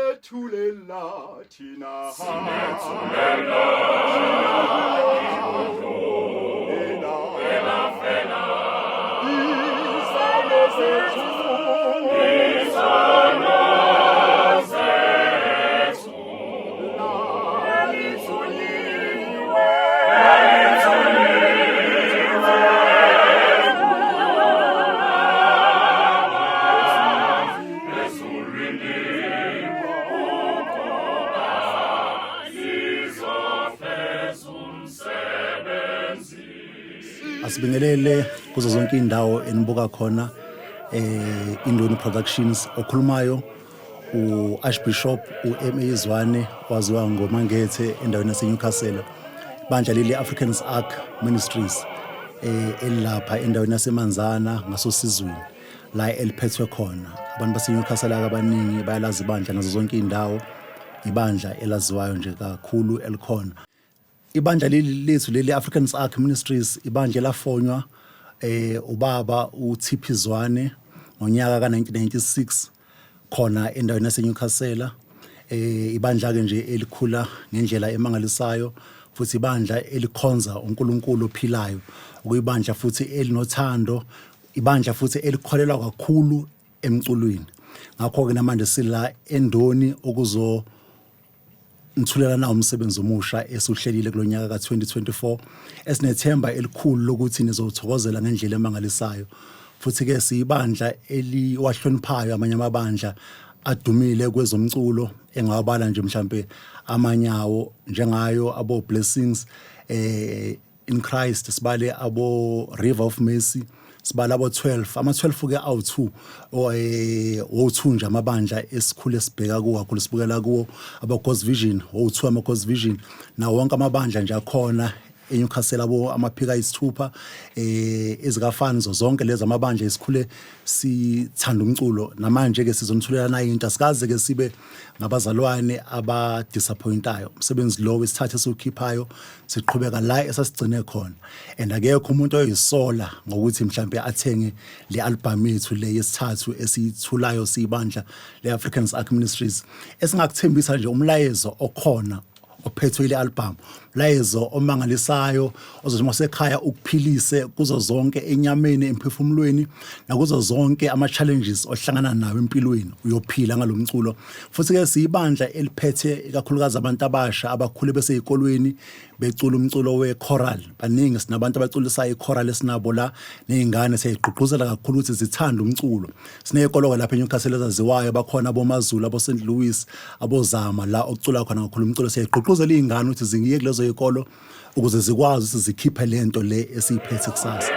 Sinethulela thina Asibingelele kuzo zonke indawo enibuka khona Indoni Productions okhulumayo uArchbishop uMA Izwane waziwa ngoMangethe endaweni yaseNewcastle. Bandla leli Africans Ark Ministries elapha endaweni yaseManzana ngasoSizweni la eliphethwe khona. Abantu baseNewcastle abaningi bayalazi bandla nazo zonke indawo. Ibandla elaziwayo nje kakhulu elikhona. Ibandla lethu leli Africans Ark Ministries ibandla lafonywa ubaba uThiphi Zwane ngonyaka ka1996 khona endaweni yaseNewcastle. Ibandla ke nje elikhula ngendlela emangalisayo futhi ibandla elikhonza uNkulunkulu ophilayo, ukuyibandla futhi elinothando, ibandla futhi elikholelwa kakhulu emculweni. Ngakho ke namanje sila endoni okuzo nithulela na umsebenzi omusha esuhlelile kulonyaka ka2024 esinethemba elikhulu lokuthi nizothokozela ngendlela emangalisayo. Futhi ke siyibandla eliwahloniphayo amanye amabandla adumile kwezomculo engawabala nje mhlambe amanyawo njengayo abo Blessings in Christ, sibale abo River of Mercy, sibala abo 12 ama-12 ke awu2 o2 nje amabandla esikhule sibheka kuwo kakhulu sibukela kuwo abo God's Vision o2 ama God's Vision na wonke amabandla nje akhona eNewcastle abo amaphika isithupha ezikafanzo zonke lezi amabandla esikhule sithanda umculo. Namanje ke sizonithulela nayo into asikaze ke sibe ngabazalwane aba disappointayo. Umsebenzi lo wesithathe esikhiphayo siqhubeka la esasigcine khona, and akekho umuntu oyisola ngokuthi mhlambe athenge le album yethu le yesithathu esithulayo sibandla le Africans Ark Ministries. Esingakuthembisa nje umlayezo okhona ophethwe ile album, layezo omangalisayo ozoma sekhaya ukuphilise kuzo zonke enyameni emphefumulweni nakuzo zonke ama challenges ohlangana nawo empilweni uyophila ngalomculo. Futhi ke siyibandla eliphethe kakhulukazi abantu abasha abakhule beseyikolweni becula umculo wechoral. Baningi sinabantu abaculisa ichoral esinabo la nezingane siyigqugquzela kakhulu ukuthi zithanda umculo. Sineyikolo lapha eNewcastle ezaziwayo bakhona aboMazulu abo St Louis abozama la okucula khona kakhulu umculo. Siyigqugquzela izingane ukuthi zingiye kulezo yikolo ukuze zikwazi ukuthi zikhiphe lento le esiyiphethe kusasa.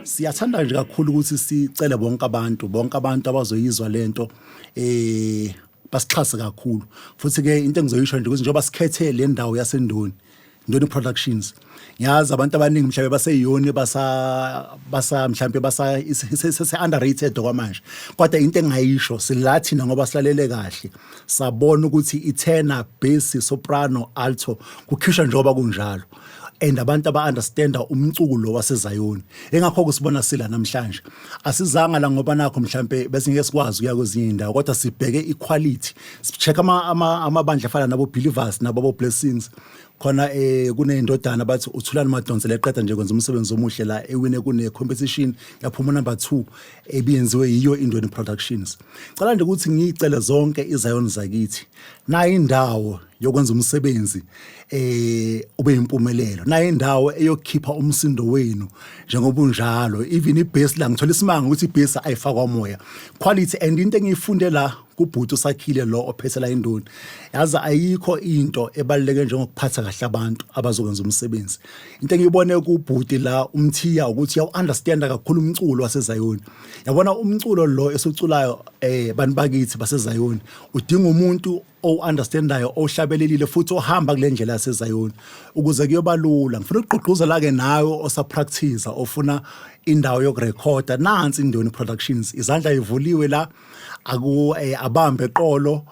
Siyathanda nje kakhulu ukuthi sicele bonke abantu abazoyizwa lento basixhase kakhulu. Futhi ke into engizoyisho nje ukuthi njengoba sikhethe le ndawo yaseNdoni, Ndoni Productions, ngiyazi abantu abaningi mhlawumbe baseyiyoni mhlawumbe sese underrated kwamanje, kodwa into engayisho silathina ngoba silalele kahle sabona ukuthi i-tenor, bass, soprano, alto kukhishwa njengoba kunjalo. And abantu aba-understanda umculo wasezayoni. Engakho kusibona sila namhlanje. Asizanga la ngoba nakho mhlambe bese ngeke sikwazi ukuya kwezinye indawo, kodwa sibheke equality. Sicheck amabandla afana nabo Believers nabo Blessings. khona kuneyindodana bathi uThulani Madonse leqeda nje kwenza umsebenzi omuhle la ewine kune competition yaphuma number 2 ebiyenziwe yiyo Indweni Productions. Cala nje ukuthi ngicele zonke iZion zakithi na indawo yokwenza umsebenzi ube impumelelo, na indawo eyokukhipha umsindo wenu njengoba unjalo. Even ibass la ngithola isimanga ukuthi ibass ayifakwa moya quality, and into engiyifunde la kubhuti usakhile lo ophethe la Indoni, yazi ayikho into ebaluleke njengokuphatha kahle abantu abazokwenza umsebenzi. Into engiyibone kubhuti la umthiya ukuthi uya understand kakhulu umculo waseZion. Yabona umculo lo esuculayo bantu bakithi baseZion udinga umuntu o-understandayo, ohlabelelile futhi ohamba kule ndlela yaseZion ukuze kuyoba lula. Ngifuna ukugqugquzela ke nawe osapractice ofuna indawo yokurekhoda, nansi Indoni Productions, izandla ivuliwe la, abambe eqolo,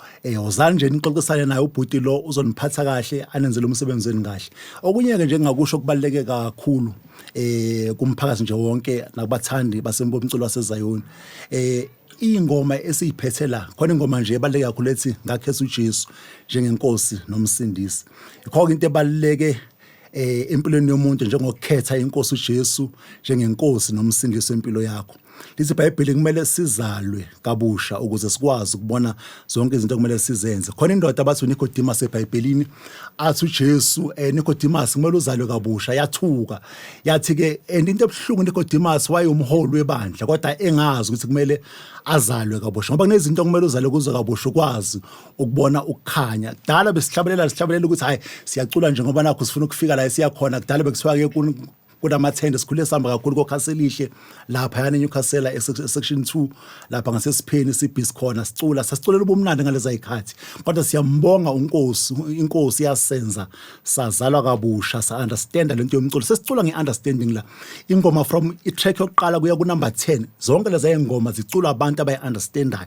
uzanje nixoxisane naye ubhuti lo uzoniphatha kahle, anenzele umsebenzi wenu kahle. Okunye ke nje ngakusho kubaleke kakhulu kumphakathi nje wonke nakubathandi basemomculo waseZion, ingoma esiyiphethe la khona ingoma nje ebaleke kakhulu ethi ngakhetha uJesu njengenkosi nomsindisi. Ikho into ebaleke empilweni yomuntu njengokukhetha inkosi uJesu njengenkosi nomsindisi wempilo yakho. Lithi iBhayibheli kumele sizalwe kabusha ukuze sikwazi ukubona zonke izinto kumele sizenze. Khona indoda abathi uNicodemus eBhayibhelini athi uJesu Nicodemus kumele uzalwe kabusha, yathuka yathi ke into ebuhlungu Nicodemus wayumholi webandla kodwa engazi ukuthi kumele azalwe kabusha ngoba kunezinto kumele uzalwe kuzo kabusha ukwazi ukubona ukukhanya. Kudala besihlabelela ukuthi hayi siyacula nje ngoba nakho sifuna ukufika la siyakhona. Kudala bekuthiwa ke kunamathende sikhule sihamba kakhulu koKhaselihle lapha yana eNewcastle section 2 lapha ngasesipheni sibhisi khona sicula, sasiculela ubumnandi ngaleza ikhathi. Kodwa siyambonga inkosi yasenza sazalwa kabusha, sa understand lento yomculo. Sesicula ngeunderstanding la ingoma from itrack yokuqala kuya ku number 10 zonke lezi ingoma zicula abantu abayi-understandayo,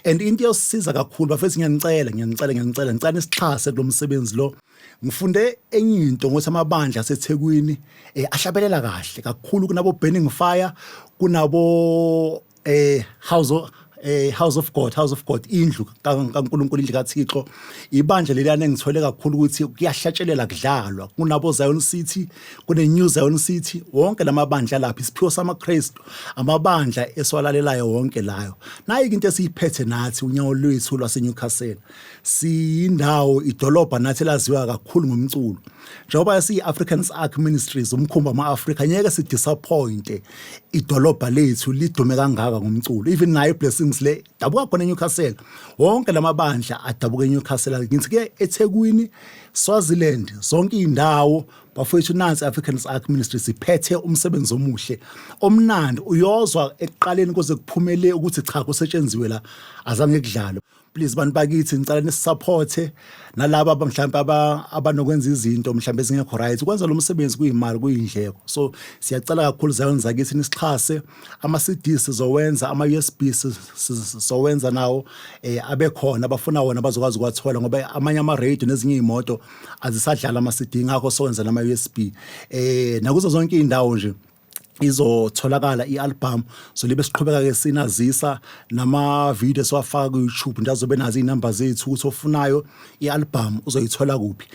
and into yosiza kakhulu bafethu. Ngicela isixhase kulomsebenzi lo. Ngifunde enye into ngokuthi amabandla aseThekwini ahlabelela kahle kakhulu kunabo Burning Fire, kunabo House of God, indlu kaNkulunkulu, indlu kaThixo. Ibandla leliyana engithole kakhulu ukuthi kuyahlatshelela kudlalwa. Kunabo Zion City, kune New Zion City, wonke lamabandla lapha isiphiwo samaKristu, amabandla eswalalelayo wonke layo. Nayi into esiyiphethe nathi unyawo lwethu lwaseNewcastle, siyindawo idolobha nathi laziwa kakhulu ngomculo. Njengoba siyi-Africans Ark Ministries, umkhumbi wama-Afrika, ngeke sidisappointe idolobha lethu lidume kangaka ngomculo. Even nayo Blessings le dabuka khona eNewcastle, wonke lamabandla adabuka eNewcastle. Ngithi ke eThekwini, Swaziland, zonke indawo bafethu nansi Africans Ark Ministries iphethe umsebenzi omuhle omnandi. Uyozwa ekuqaleni kuze kuphumele ukuthi cha kusetshenzwe la azange kudlalwe. Please bantu bakithi ngicela nisupporte nalabo mhlawumbe abanokwenza izinto mhlawumbe ezingekho right ukwenza lo msebenzi kuyimali kuyindleko. So siyacela kakhulu Zion zakithi nisixhase, ama CDs sizowenza, ama USB sizowenza nawo abe khona abafuna wona bazokwazi ukwathola ngoba amanye ama radio nezinye imoto azisadlala ama CD, ngakho sowenza nama USB nakuzo zonke indawo nje izotholakala i-album. So libe siqhubeka ke sinazisa nama video siwafaka ku YouTube, ndazobe nazi inamba zethu ukuthi ofunayo i-album uzoyithola kuphi.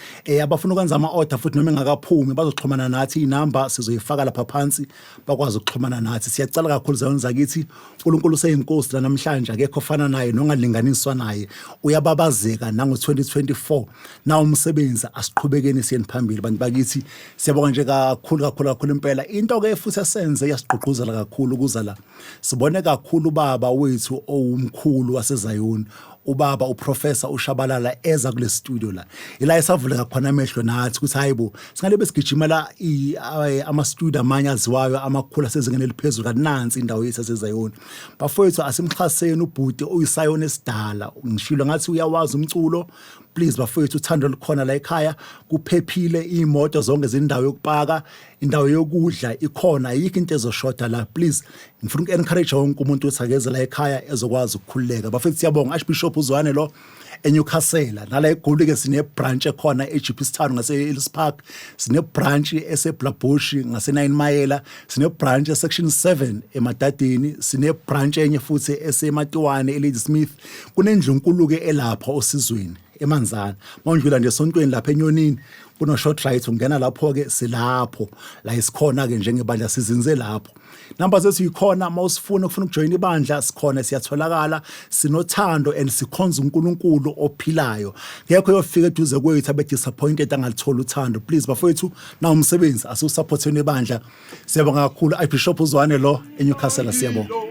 Abafuna ukwenza ama order futhi noma engakaphumi bazoxhumana nathi, inamba sizoyifaka lapha phansi bakwazi ukuxhumana nathi. Siyacela kakhulu Zion zakithi, uNkulunkulu useyinkosi la namhlanje, akekho ofana naye nongalinganiswa naye, uyababazeka nango 2024 na umsebenzi asiqhubekeni siyeni phambili bantu bakithi. Siyabonga nje kakhulu impela. Into ke futhi senze yasigqugquzela kakhulu ukuza la sibone kakhulu ubaba wethu owumkhulu waseZion, ubaba uProfessor uShabalala eza kule studio la. Ila esavuleka khona amehlo nathi ukuthi hayibo singale besigijimela ama studio amanye aziwayo amakhulu asezingeni eliphezulu kanti nansi indawo yethu yaseZion. Bafowethu asimxhaseni ubhuti uyiSion esidala, ngishilo ngathi uyawazi umculo. Please bafowethu uthando likhona la ekhaya, kuphephile, imoto zonke zindawo yokupaka, indawo yokudla ikhona, ayikho into ezoshoda la. Please ngifuna uku-encourage wonke umuntu ukuthi akeze la ekhaya ezokwazi ukukhululeka. Bafethu siyabonga Archbishop uZwane lo eNewcastle, nala eGoli ke sine branch ekhona eJeepistown ngase Ellis Park, sine branch eseBlabush ngase 9 Mayela, sine branch section 7 eMadadeni, sine branch enye futhi eseMatiwane eLadysmith. Kunendlu enkulu ke elapha osizweni eManzana. Mawundlula nje esontweni lapha eNyonini kuno-short right ungena lapho-ke silapho la isikhona-ke njengebandla sizinze lapho. Namba zethu yikhona mawusifuna ufuna ukujoyina ibandla sikhona siyatholakala sinothando and sikhonza uNkulunkulu ophilayo. Ngekho yofika eduze kwethu abe disappointed angalithola uthando. Please bafowethu na umsebenzi asiusupporteni ibandla. Siyabonga kakhulu iBishop uZwane lo eNewcastle siyabonga.